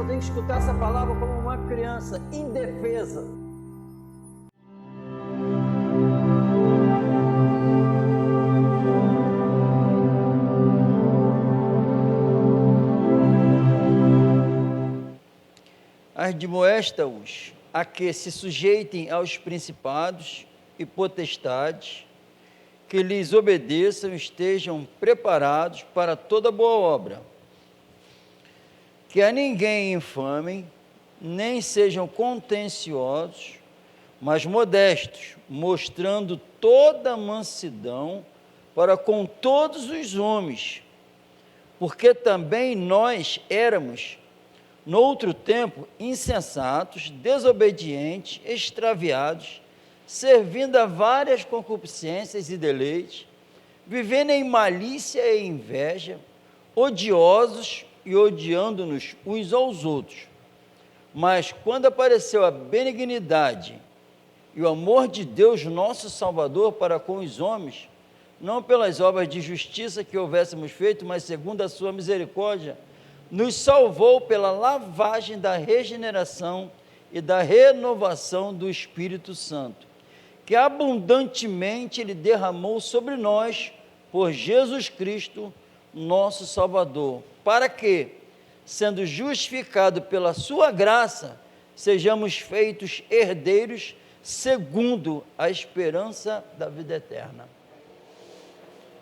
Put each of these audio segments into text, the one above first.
eu tenho que escutar essa palavra como uma criança indefesa. Admoesta-os a que se sujeitem aos principados e potestades, que lhes obedeçam e estejam preparados para toda boa obra. Que a ninguém infamem, nem sejam contenciosos, mas modestos, mostrando toda mansidão para com todos os homens, porque também nós éramos, noutro tempo, insensatos, desobedientes, extraviados, servindo a várias concupiscências e deleites, vivendo em malícia e inveja, odiosos e odiando-nos uns aos outros. Mas quando apareceu a benignidade e o amor de Deus, nosso Salvador, para com os homens, não pelas obras de justiça que houvéssemos feito, mas segundo a sua misericórdia, nos salvou pela lavagem da regeneração e da renovação do Espírito Santo, que abundantemente Ele derramou sobre nós por Jesus Cristo, nosso Salvador, para que, sendo justificado pela sua graça, sejamos feitos herdeiros segundo a esperança da vida eterna.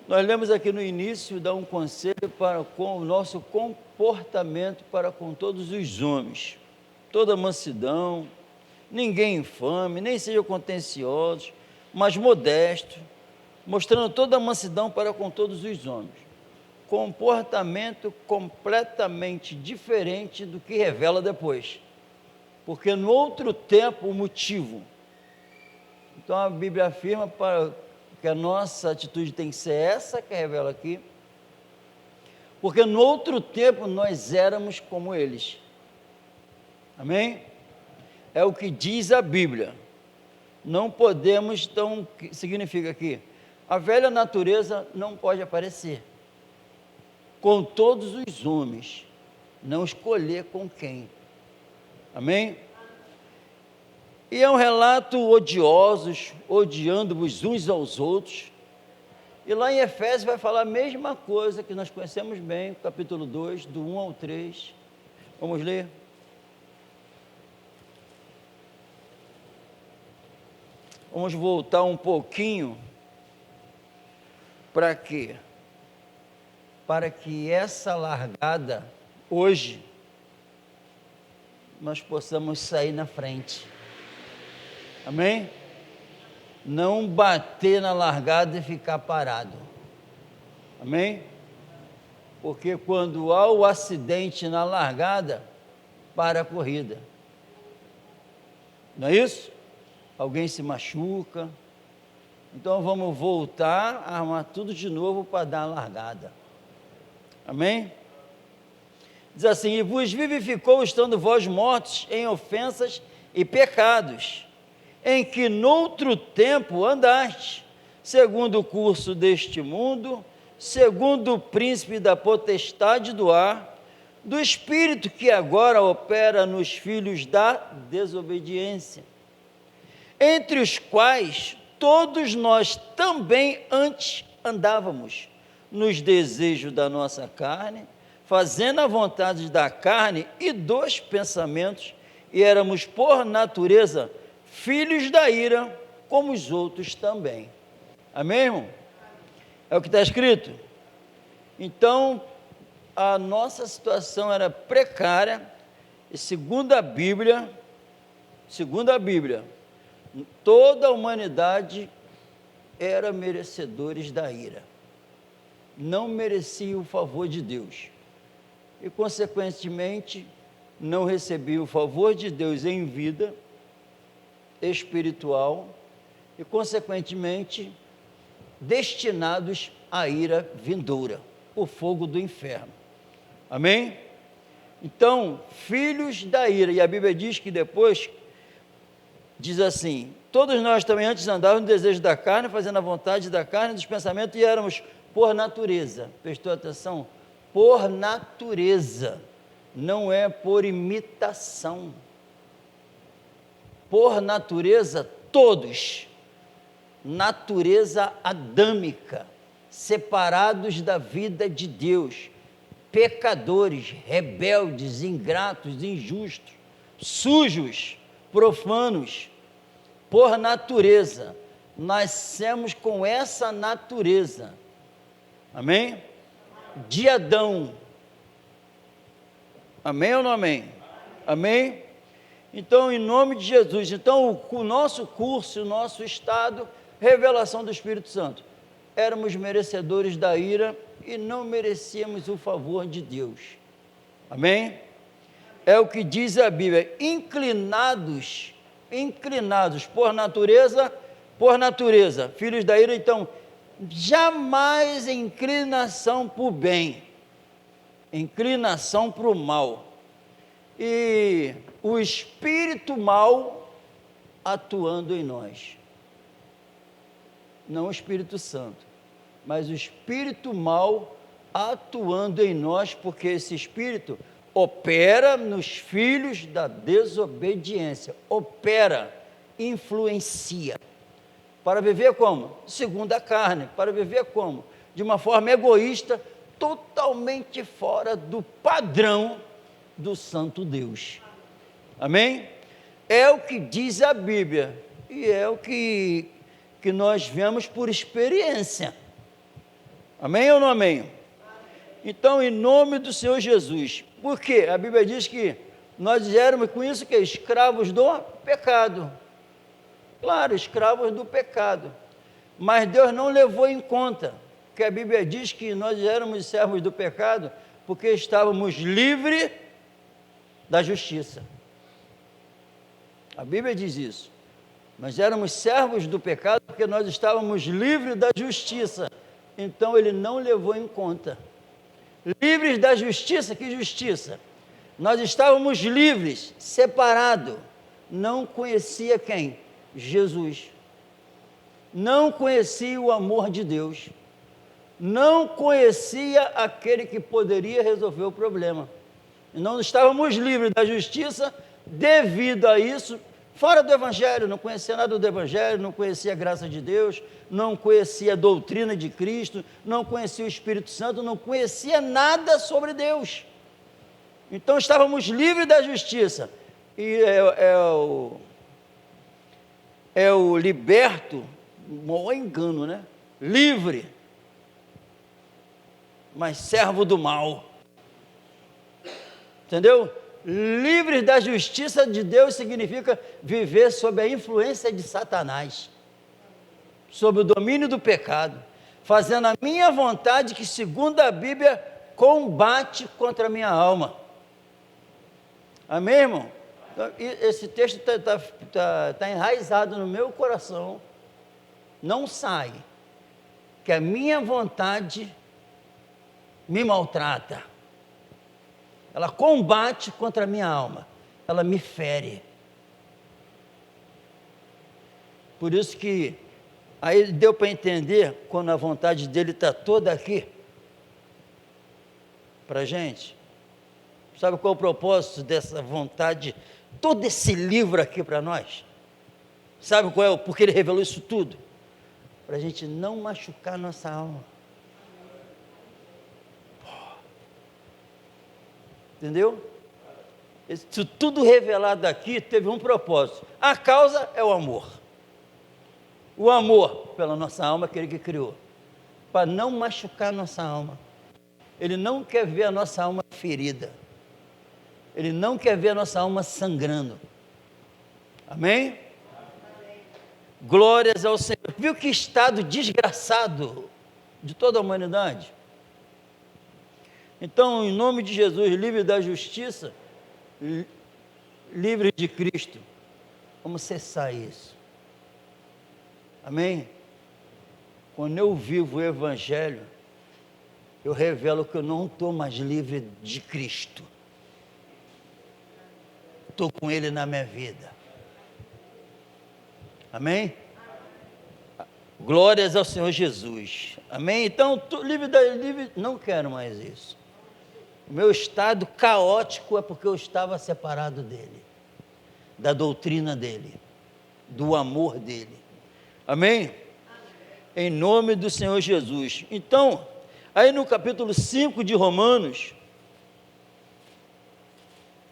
Nós lemos aqui no início, dá um conselho para com o nosso comportamento para com todos os homens, toda mansidão, ninguém infame, nem sejam contenciosos, mas modestos, mostrando toda a mansidão para com todos os homens. Comportamento completamente diferente do que revela depois, porque no outro tempo o motivo. Então a Bíblia afirma que a nossa atitude tem que ser essa que revela aqui, porque no outro tempo nós éramos como eles. Amém? É o que diz a Bíblia. Não podemos, então, significa que a velha natureza não pode aparecer com todos os homens, não escolher com quem. Amém? E é um relato odiosos, odiando-vos uns aos outros. E lá em Efésios vai falar a mesma coisa que nós conhecemos bem, capítulo 2, do 1 ao 3. Vamos ler? Vamos voltar um pouquinho. Para quê? Para que essa largada, hoje, nós possamos sair na frente. Amém? Não bater na largada e ficar parado. Amém? Porque quando há o acidente na largada, para a corrida. Não é isso? Alguém se machuca. Então vamos voltar a armar tudo de novo para dar a largada. Amém? Diz assim: e vos vivificou, estando vós mortos em ofensas e pecados, em que noutro tempo andaste, segundo o curso deste mundo, segundo o príncipe da potestade do ar, do espírito que agora opera nos filhos da desobediência, entre os quais todos nós também antes andávamos, nos desejos da nossa carne, fazendo a vontade da carne e dos pensamentos, e éramos por natureza filhos da ira, como os outros também. Amém, irmão? É o que está escrito? Então, a nossa situação era precária, e segundo a Bíblia, toda a humanidade era merecedores da ira. Não merecia o favor de Deus. E, consequentemente, não recebia o favor de Deus em vida espiritual e, consequentemente, destinados à ira vindoura, o fogo do inferno. Amém? Então, filhos da ira, e a Bíblia diz que depois, diz assim: todos nós também antes andávamos no desejo da carne, fazendo a vontade da carne e dos pensamentos, e éramos por natureza, prestou atenção? Por natureza, não é por imitação. Por natureza, todos, natureza adâmica, separados da vida de Deus, pecadores, rebeldes, ingratos, injustos, sujos, profanos, por natureza, nascemos com essa natureza, amém? De Adão, amém ou não amém? Amém? Então, em nome de Jesus, então o nosso curso, o nosso estado, revelação do Espírito Santo, éramos merecedores da ira e não merecíamos o favor de Deus, amém? É o que diz a Bíblia, inclinados por natureza, filhos da ira, então, jamais inclinação para o bem, inclinação para o mal, e o espírito mal atuando em nós, não o Espírito Santo, mas o espírito mal atuando em nós, porque esse espírito opera nos filhos da desobediência, opera, influencia, para viver como? Segundo a carne, para viver como? De uma forma egoísta, totalmente fora do padrão do santo Deus, amém? É o que diz a Bíblia, e é o que nós vemos por experiência, amém ou não amém? Então, em nome do Senhor Jesus, porque a Bíblia diz que nós éramos com isso que escravos do pecado, claro, escravos do pecado, mas Deus não levou em conta, que a Bíblia diz que nós éramos servos do pecado, porque estávamos livres da justiça, a Bíblia diz isso, nós éramos servos do pecado, porque nós estávamos livres da justiça, então Ele não levou em conta. Livres da justiça, que justiça? Nós estávamos livres, separados, não conhecia quem? Jesus, não conhecia o amor de Deus, não conhecia aquele que poderia resolver o problema, não estávamos livres da justiça, devido a isso, fora do Evangelho, não conhecia nada do Evangelho, não conhecia a graça de Deus, não conhecia a doutrina de Cristo, não conhecia o Espírito Santo, não conhecia nada sobre Deus. Então estávamos livres da justiça. E é o liberto, maior engano, né? Livre, mas servo do mal. Entendeu? Livres da justiça de Deus significa viver sob a influência de Satanás, sob o domínio do pecado, fazendo a minha vontade, que segundo a Bíblia, combate contra a minha alma. Amém, irmão? Então, esse texto está enraizado no meu coração, não sai, que a minha vontade me maltrata, ela combate contra a minha alma, ela me fere. Por isso que aí deu para entender, quando a vontade dele está toda aqui, para a gente. Sabe qual é o propósito dessa vontade, todo esse livro aqui para nós? Sabe qual é? Porque ele revelou isso tudo? Para a gente não machucar nossa alma. Entendeu? Isso tudo revelado aqui teve um propósito. A causa é o amor. O amor pela nossa alma, aquele que criou, para não machucar nossa alma. Ele não quer ver a nossa alma ferida. Ele não quer ver a nossa alma sangrando. Amém? Glórias ao Senhor. Viu que estado desgraçado de toda a humanidade? Então, em nome de Jesus, livre da justiça, livre de Cristo, vamos cessar isso. Amém? Quando eu vivo o Evangelho, eu revelo que eu não estou mais livre de Cristo. Estou com Ele na minha vida. Amém? Glórias ao Senhor Jesus. Amém? Então, livre, não quero mais isso. O meu estado caótico é porque eu estava separado dele, da doutrina dele, do amor dele. Amém? Em nome do Senhor Jesus. Então, aí no capítulo 5 de Romanos,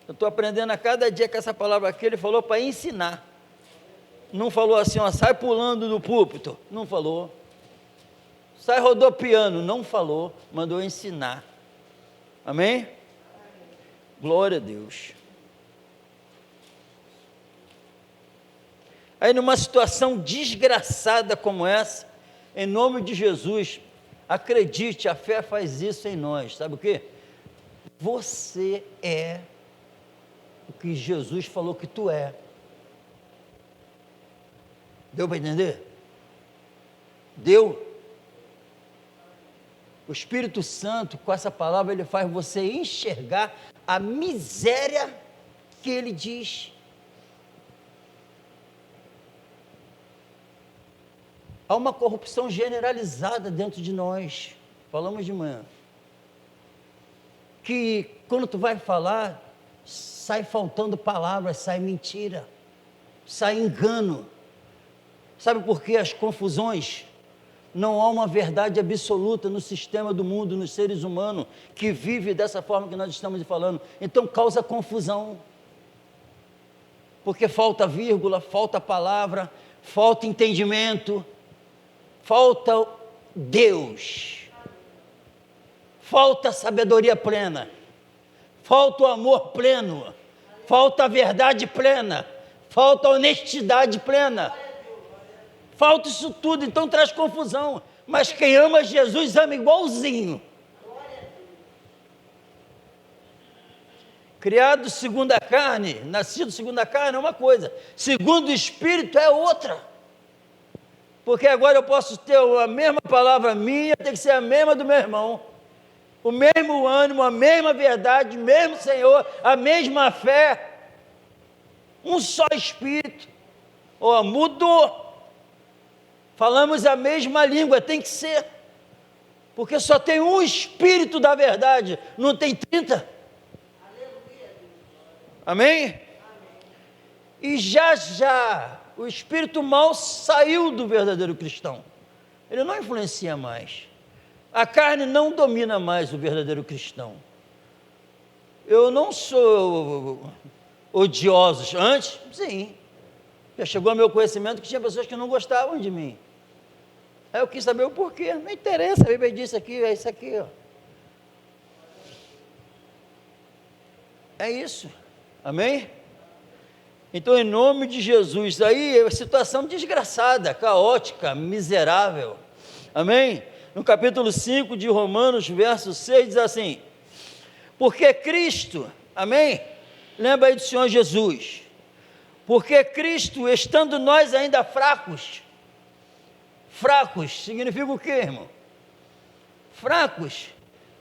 eu estou aprendendo a cada dia que essa palavra aqui, ele falou para ensinar. Não falou assim, ó, sai pulando do púlpito. Não falou. Sai rodopiando. Não falou. Mandou ensinar. Amém? Glória a Deus. Aí numa situação desgraçada como essa, em nome de Jesus, acredite, a fé faz isso em nós. Sabe o quê? Você é o que Jesus falou que tu é. Deu para entender? Deu? O Espírito Santo, com essa palavra, ele faz você enxergar a miséria que ele diz. Há uma corrupção generalizada dentro de nós. Falamos de manhã. Que quando tu vai falar, sai faltando palavras, sai mentira, sai engano. Sabe por que as confusões? Não há uma verdade absoluta no sistema do mundo, nos seres humanos, que vive dessa forma que nós estamos falando. Então causa confusão. Porque falta vírgula, falta palavra, falta entendimento, falta Deus, falta sabedoria plena, falta o amor pleno, falta a verdade plena, falta a honestidade plena. Falta isso tudo, então traz confusão. Mas quem ama Jesus ama igualzinho. Criado segundo a carne, nascido segundo a carne é uma coisa, segundo o Espírito é outra. Porque agora eu posso ter a mesma palavra minha, tem que ser a mesma do meu irmão. O mesmo ânimo, a mesma verdade, o mesmo Senhor, a mesma fé. Um só Espírito. Ó, mudou. Falamos a mesma língua, tem que ser. Porque só tem um Espírito da verdade, não tem 30. Amém? E já o espírito mau saiu do verdadeiro cristão. Ele não influencia mais. A carne não domina mais o verdadeiro cristão. Eu não sou odioso. Antes, sim. Já chegou ao meu conhecimento que tinha pessoas que não gostavam de mim. Aí eu quis saber o porquê. Não interessa, a Bíblia disse aqui, é isso aqui, ó. É isso. Amém? Então, em nome de Jesus, aí é uma situação desgraçada, caótica, miserável. Amém? No capítulo 5 de Romanos, verso 6, diz assim: porque Cristo, amém? Lembra aí do Senhor Jesus. Porque Cristo, estando nós ainda fracos significa o quê, irmão? Fracos,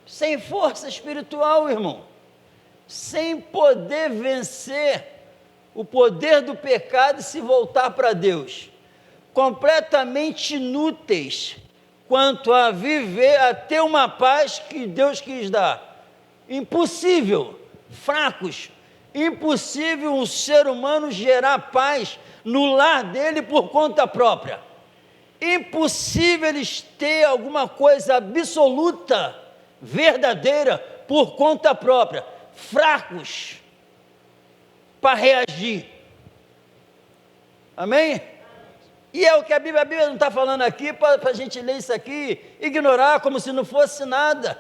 sem força espiritual, irmão, sem poder vencer o poder do pecado e se voltar para Deus, completamente inúteis quanto a viver, a ter uma paz que Deus quis dar. Impossível, fracos, impossível um ser humano gerar paz no lar dele por conta própria. Impossível eles ter alguma coisa absoluta, verdadeira, por conta própria. Fracos para reagir. Amém? E é o que a Bíblia não está falando aqui, para a gente ler isso aqui, ignorar como se não fosse nada.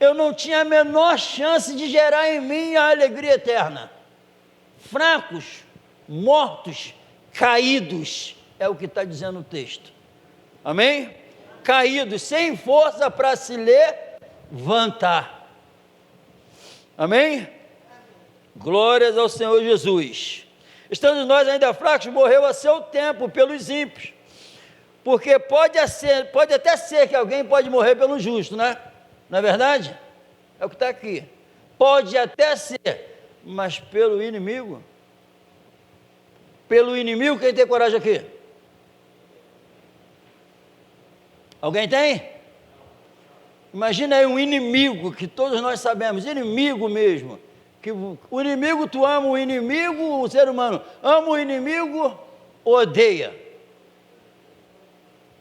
Eu não tinha a menor chance de gerar em mim a alegria eterna. Fracos, mortos, caídos, é o que está dizendo o texto. Amém? Caídos, sem força para se levantar. Amém? Glórias ao Senhor Jesus. Estando nós ainda fracos, morreu a seu tempo pelos ímpios. Porque pode até ser que alguém pode morrer pelo justo, né? Não é verdade? É o que está aqui. Pode até ser, mas pelo inimigo. Pelo inimigo, quem tem coragem aqui? Alguém tem? Imagina aí um inimigo, que todos nós sabemos, inimigo mesmo. Que o inimigo, tu ama o inimigo, o ser humano ama o inimigo, odeia.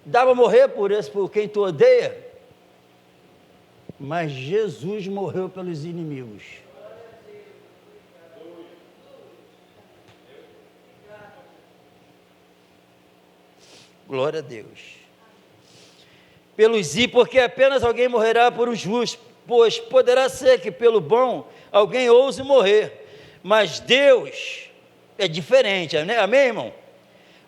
Dá para morrer por quem tu odeia? Mas Jesus morreu pelos inimigos. Glória a Deus. Porque apenas alguém morrerá por um justo, pois poderá ser que pelo bom alguém ouse morrer, mas Deus é diferente, né? Amém, irmão?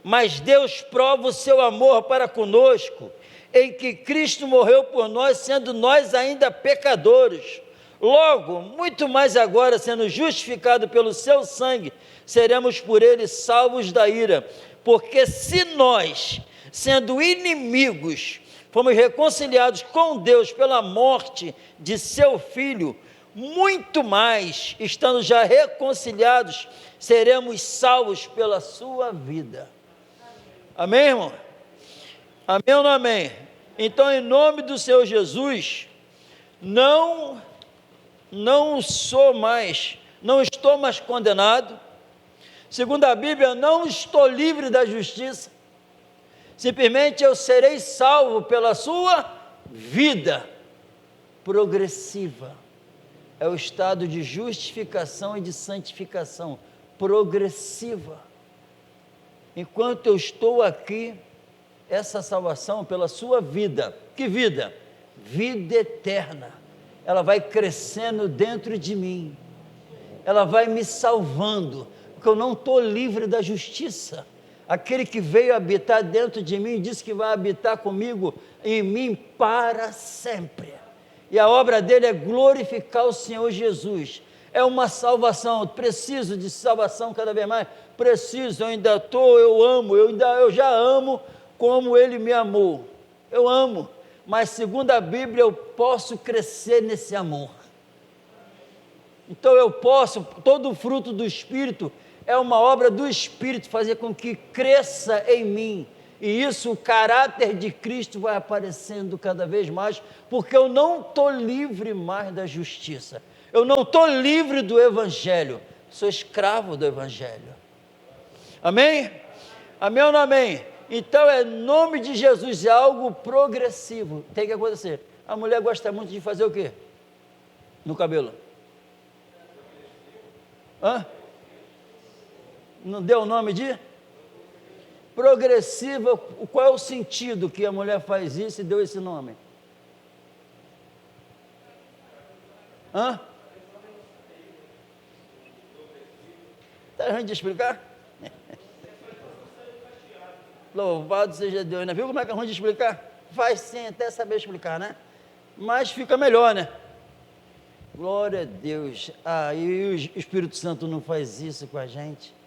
Mas Deus prova o seu amor para conosco, em que Cristo morreu por nós, sendo nós ainda pecadores. Logo, muito mais agora, sendo justificado pelo seu sangue, seremos por ele salvos da ira, porque se nós, sendo inimigos, fomos reconciliados com Deus pela morte de seu Filho, muito mais, estando já reconciliados, seremos salvos pela sua vida. Amém, irmão? Amém ou não amém? Então, em nome do Senhor Jesus, não estou mais condenado. Segundo a Bíblia, não estou livre da justiça. Simplesmente eu serei salvo pela sua vida progressiva. É o estado de justificação e de santificação progressiva. Enquanto eu estou aqui, essa salvação pela sua vida. Que vida? Vida eterna. Ela vai crescendo dentro de mim. Ela vai me salvando, porque eu não estou livre da justiça. Aquele que veio habitar dentro de mim, disse que vai habitar comigo, em mim, para sempre. E a obra dele é glorificar o Senhor Jesus. É uma salvação, eu preciso de salvação cada vez mais. Preciso, eu já amo como ele me amou. Eu amo, mas segundo a Bíblia eu posso crescer nesse amor. Então todo o fruto do Espírito é uma obra do Espírito, fazer com que cresça em mim, e isso, o caráter de Cristo vai aparecendo cada vez mais, porque eu não estou livre mais da justiça, eu não estou livre do Evangelho, sou escravo do Evangelho. Amém? Amém ou não amém? Então, em nome de Jesus, é algo progressivo, tem que acontecer. A mulher gosta muito de fazer o quê? No cabelo? Não deu o nome de? Progressiva. Qual é o sentido que a mulher faz isso e deu esse nome? Está ruim de explicar? Louvado seja Deus, né? Viu como é que é ruim de explicar? Faz sim, até saber explicar, né? Mas fica melhor, né? Glória a Deus. E o Espírito Santo não faz isso com a gente?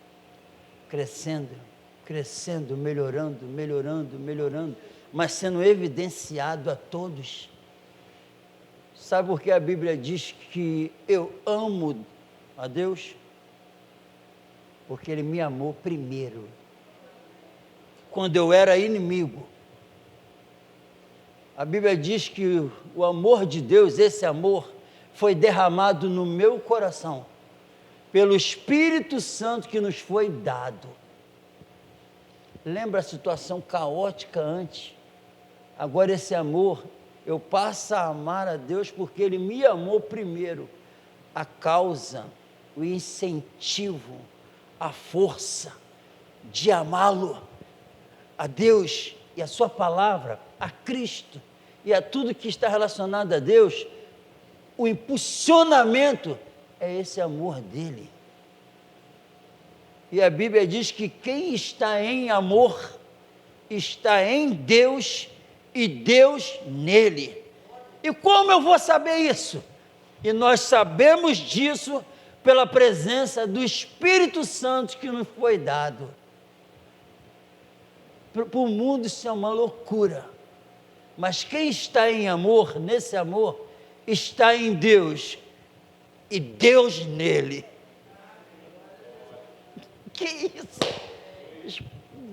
Crescendo, melhorando, mas sendo evidenciado a todos. Sabe por que a Bíblia diz que eu amo a Deus? Porque Ele me amou primeiro, quando eu era inimigo. A Bíblia diz que o amor de Deus, esse amor, foi derramado no meu coração, pelo Espírito Santo que nos foi dado. Lembra a situação caótica antes? Agora esse amor, eu passo a amar a Deus porque Ele me amou primeiro. A causa, o incentivo, a força de amá-lo, a Deus e a sua palavra, a Cristo e a tudo que está relacionado a Deus, o impulsionamento é esse amor dele. E a Bíblia diz que quem está em amor está em Deus e Deus nele. E como eu vou saber isso? E nós sabemos disso pela presença do Espírito Santo que nos foi dado. Para o mundo isso é uma loucura, mas quem está em amor, nesse amor, está em Deus e Deus nele. Que isso?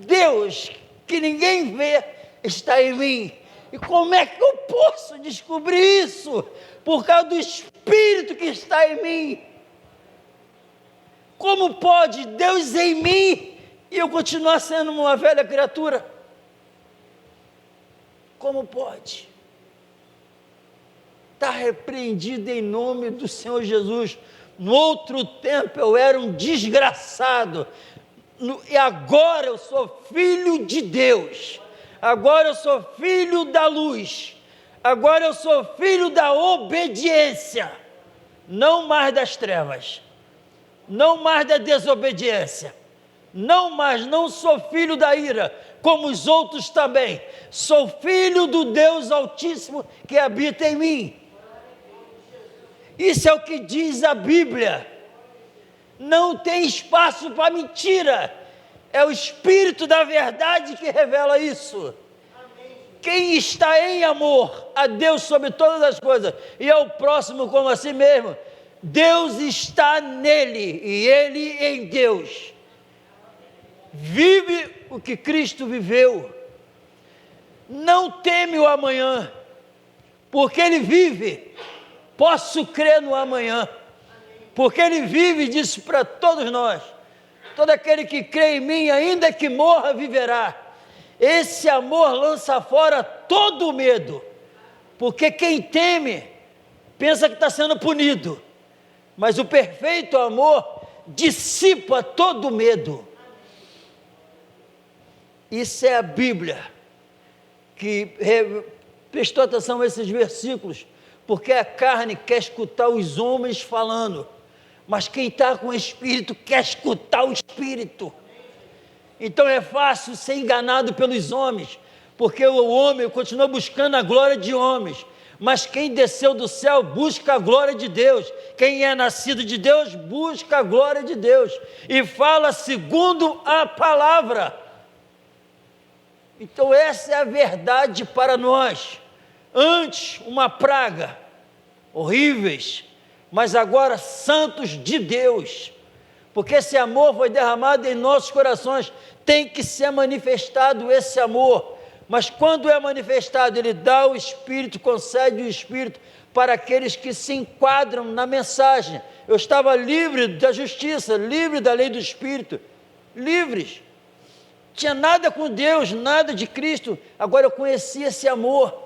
Deus, que ninguém vê, está em mim, E como é que eu posso descobrir isso? Por causa do Espírito que está em mim. Como pode Deus em mim e eu continuar sendo uma velha criatura? Como pode? Está repreendido em nome do Senhor Jesus. No outro tempo eu era um desgraçado, e agora eu sou filho de Deus, agora eu sou filho da luz, agora eu sou filho da obediência, não mais das trevas, não mais da desobediência, não sou filho da ira, como os outros também, sou filho do Deus Altíssimo que habita em mim. Isso é o que diz a Bíblia. Não tem espaço para mentira. É o Espírito da verdade que revela isso. Quem está em amor a Deus sobre todas as coisas e ao próximo como a si mesmo, Deus está nele e ele em Deus. Vive o que Cristo viveu. Não teme o amanhã, porque ele vive. Posso crer no amanhã, porque ele vive e disse para todos nós: todo aquele que crê em mim, ainda que morra, viverá. Esse amor lança fora todo o medo, porque quem teme, pensa que está sendo punido, mas o perfeito amor dissipa todo o medo. Isso é a Bíblia, que prestou atenção a esses versículos, porque a carne quer escutar os homens falando, mas quem está com o Espírito quer escutar o Espírito. Então é fácil ser enganado pelos homens, porque o homem continua buscando a glória de homens, mas quem desceu do céu busca a glória de Deus. Quem é nascido de Deus busca a glória de Deus e fala segundo a palavra. Então essa é a verdade para nós. Antes uma praga, horríveis, mas agora santos de Deus, porque esse amor foi derramado em nossos corações, tem que ser manifestado esse amor, mas quando é manifestado, ele dá o Espírito, concede o Espírito para aqueles que se enquadram na mensagem. Eu estava livre da justiça, livre da lei do Espírito, livres, tinha nada com Deus, nada de Cristo, agora eu conheci esse amor.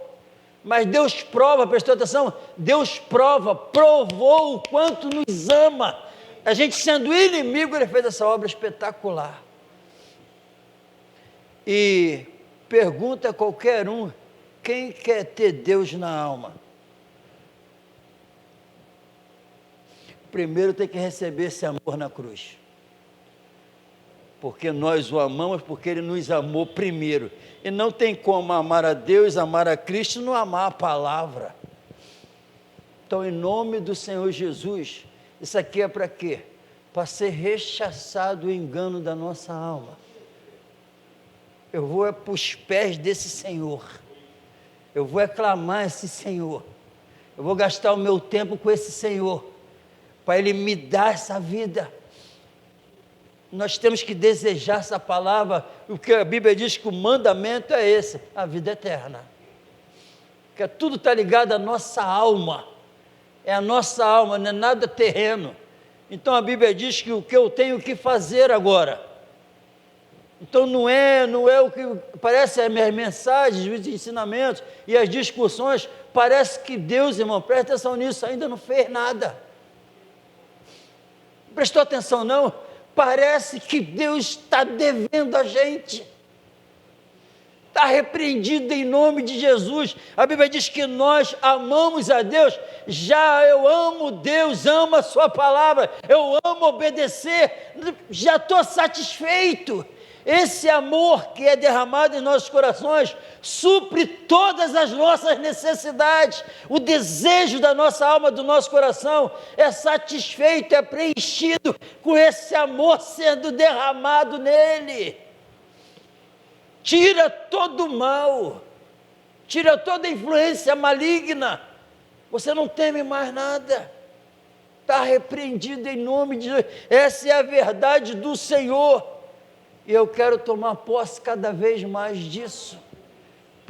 Mas Deus prova, prestou atenção? Deus provou o quanto nos ama. A gente sendo inimigo, ele fez essa obra espetacular. E pergunta a qualquer um, quem quer ter Deus na alma? Primeiro tem que receber esse amor na cruz. Porque nós o amamos, porque ele nos amou primeiro. E não tem como amar a Deus, amar a Cristo, não amar a palavra. Então, em nome do Senhor Jesus, isso aqui é para quê? Para ser rechaçado o engano da nossa alma. Eu vou para os pés desse Senhor. Eu vou aclamar esse Senhor. Eu vou gastar o meu tempo com esse Senhor, para Ele me dar essa vida. Nós temos que desejar essa palavra, porque a Bíblia diz que o mandamento é esse, a vida eterna. Porque tudo está ligado à nossa alma, é a nossa alma, não é nada terreno. Então a Bíblia diz que o que eu tenho que fazer agora. Então não é o que parece, as minhas mensagens, os ensinamentos e as discussões, parece que Deus, irmão, presta atenção nisso, ainda não fez nada. Prestou atenção não? Parece que Deus está devendo a gente, está repreendido em nome de Jesus. A Bíblia diz que nós amamos a Deus, já eu amo Deus, amo a sua palavra, eu amo obedecer, já estou satisfeito. Esse amor que é derramado em nossos corações supre todas as nossas necessidades. O desejo da nossa alma, do nosso coração é satisfeito, é preenchido com esse amor sendo derramado nele. Tira todo o mal, tira toda a influência maligna. Você não teme mais nada. Está repreendido em nome de Jesus. Essa é a verdade do Senhor. E eu quero tomar posse cada vez mais disso,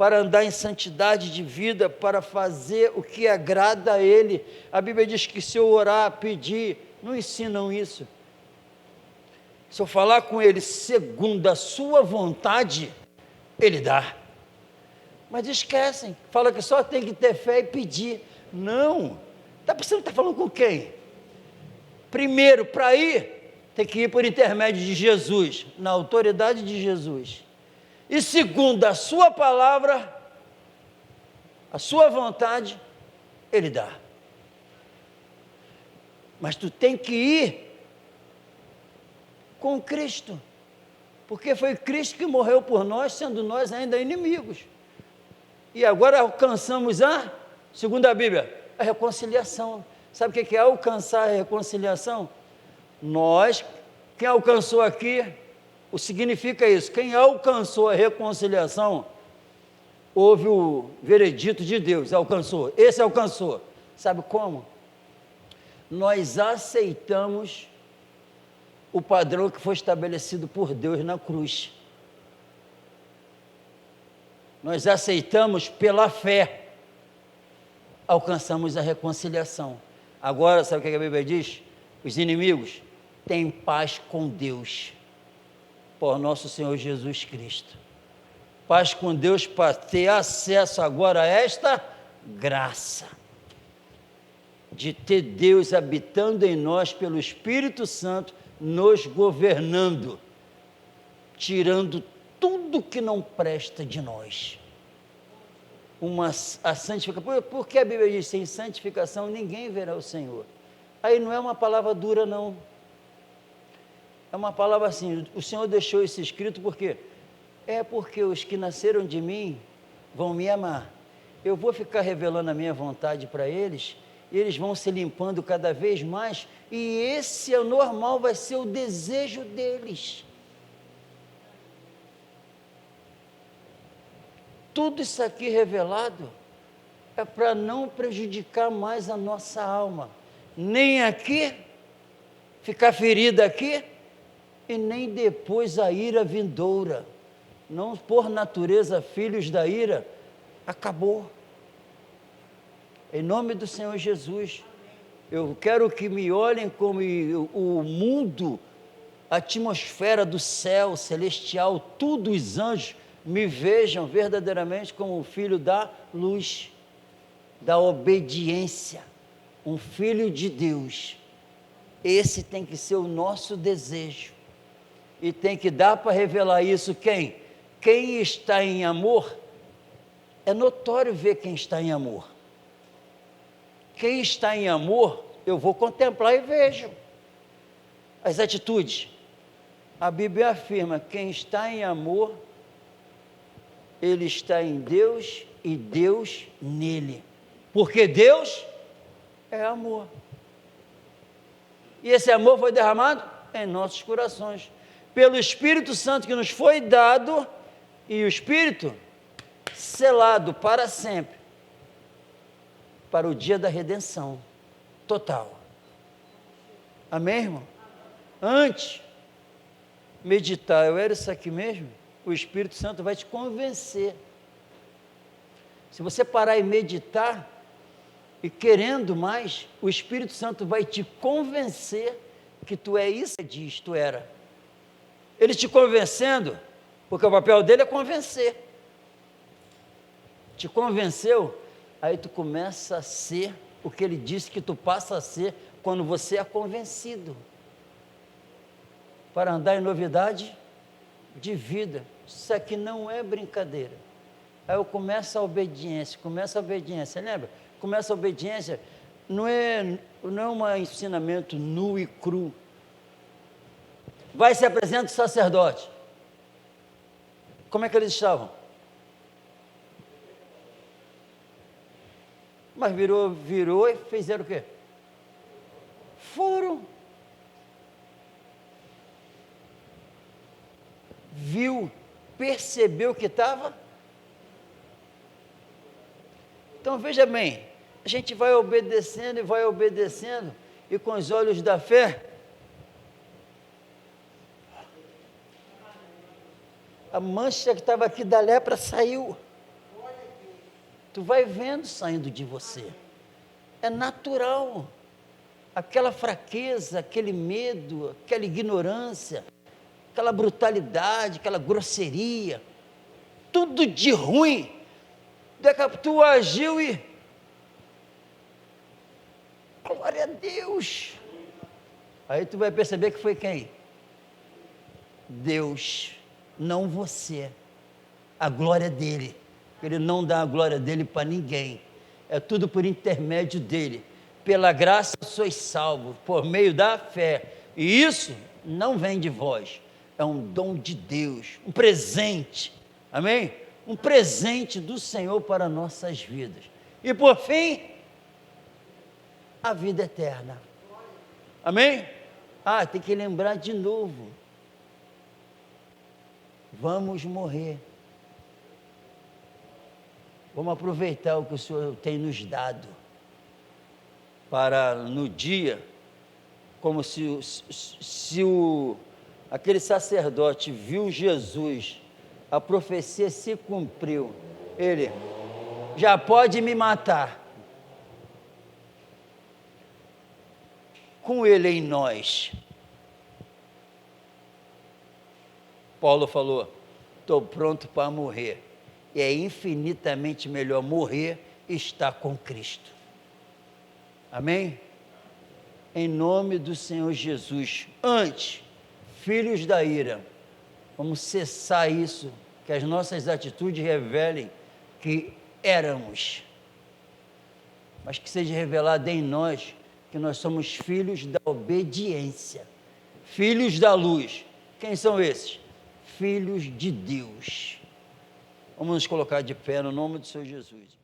para andar em santidade de vida, para fazer o que agrada a Ele. A Bíblia diz que se eu orar, pedir, não ensinam isso. Se eu falar com Ele segundo a sua vontade, Ele dá. Mas esquecem, fala que só tem que ter fé e pedir. Não, você está falando com quem? Primeiro, para ir, tem que ir por intermédio de Jesus, na autoridade de Jesus. E segundo a sua palavra, a sua vontade, Ele dá. Mas tu tem que ir com Cristo, porque foi Cristo que morreu por nós, sendo nós ainda inimigos. E agora alcançamos segundo a Bíblia, a reconciliação. Sabe o que é alcançar a reconciliação? Nós, quem alcançou aqui, o significa isso, quem alcançou a reconciliação, houve o veredito de Deus, alcançou, esse alcançou. Sabe como? Nós aceitamos o padrão que foi estabelecido por Deus na cruz. Nós aceitamos pela fé, alcançamos a reconciliação. Agora, sabe o que a Bíblia diz? Os inimigos têm paz com Deus, por nosso Senhor Jesus Cristo. Paz com Deus para ter acesso agora a esta graça, de ter Deus habitando em nós pelo Espírito Santo, nos governando, tirando tudo que não presta de nós. A santificação, porque a Bíblia diz, sem santificação ninguém verá o Senhor. Aí não é uma palavra dura não, é uma palavra assim, o Senhor deixou isso escrito porque os que nasceram de mim vão me amar, eu vou ficar revelando a minha vontade para eles, e eles vão se limpando cada vez mais, e esse é o normal, vai ser o desejo deles. Tudo isso aqui revelado é para não prejudicar mais a nossa alma, nem aqui, ficar ferida aqui, e nem depois a ira vindoura. Não por natureza filhos da ira, acabou. Em nome do Senhor Jesus, eu quero que me olhem como o mundo, a atmosfera do céu celestial, tudo os anjos, me vejam verdadeiramente como o filho da luz, da obediência, um filho de Deus. Esse tem que ser o nosso desejo, e tem que dar para revelar isso quem? Quem está em amor, é notório ver quem está em amor. Quem está em amor, eu vou contemplar e vejo as atitudes. A Bíblia afirma, quem está em amor, ele está em Deus e Deus nele, porque Deus é amor, e esse amor foi derramado em nossos corações, pelo Espírito Santo que nos foi dado, e o Espírito selado para sempre, para o dia da redenção total. Amém, irmão? Antes, meditar, eu era isso aqui mesmo, o Espírito Santo vai te convencer. Se você parar e meditar, e querendo mais, o Espírito Santo vai te convencer que tu é isso que diz, tu era. Ele te convencendo, porque o papel dele é convencer. Te convenceu, aí tu começa a ser o que ele disse que tu passa a ser quando você é convencido. Para andar em novidade de vida. Isso aqui não é brincadeira. Aí eu começo a obediência, lembra? Começa a obediência, não é um ensinamento nu e cru. Vai se apresenta o sacerdote. Como é que eles estavam? Mas virou e fizeram o quê? Foram. Viu, percebeu que estava. Então veja bem, a gente vai obedecendo e vai obedecendo, e com os olhos da fé, a mancha que estava aqui da lepra saiu. Tu vai vendo saindo de você. É natural. Aquela fraqueza, aquele medo, aquela ignorância, aquela brutalidade, aquela grosseria, tudo de ruim. Daqui a pouco tu agiu e... glória a Deus. Aí tu vai perceber que foi quem? Deus, não você. A glória dele. Ele não dá a glória dele para ninguém. É tudo por intermédio dele. Pela graça sois salvos, por meio da fé. E isso não vem de vós. É um dom de Deus, um presente. Amém? Um presente do Senhor para nossas vidas. E por fim, a vida eterna. Amém? Tem que lembrar de novo. Vamos morrer. Vamos aproveitar o que o Senhor tem nos dado, para no dia, como se aquele sacerdote viu Jesus, a profecia se cumpriu, ele já pode me matar. Com ele em nós. Paulo falou, estou pronto para morrer. E é infinitamente melhor morrer e estar com Cristo. Amém? Em nome do Senhor Jesus. Antes, filhos da ira, vamos cessar isso, que as nossas atitudes revelem que éramos, mas que seja revelado em nós que nós somos filhos da obediência, filhos da luz. Quem são esses? Filhos de Deus. Vamos nos colocar de pé no nome do Senhor Jesus.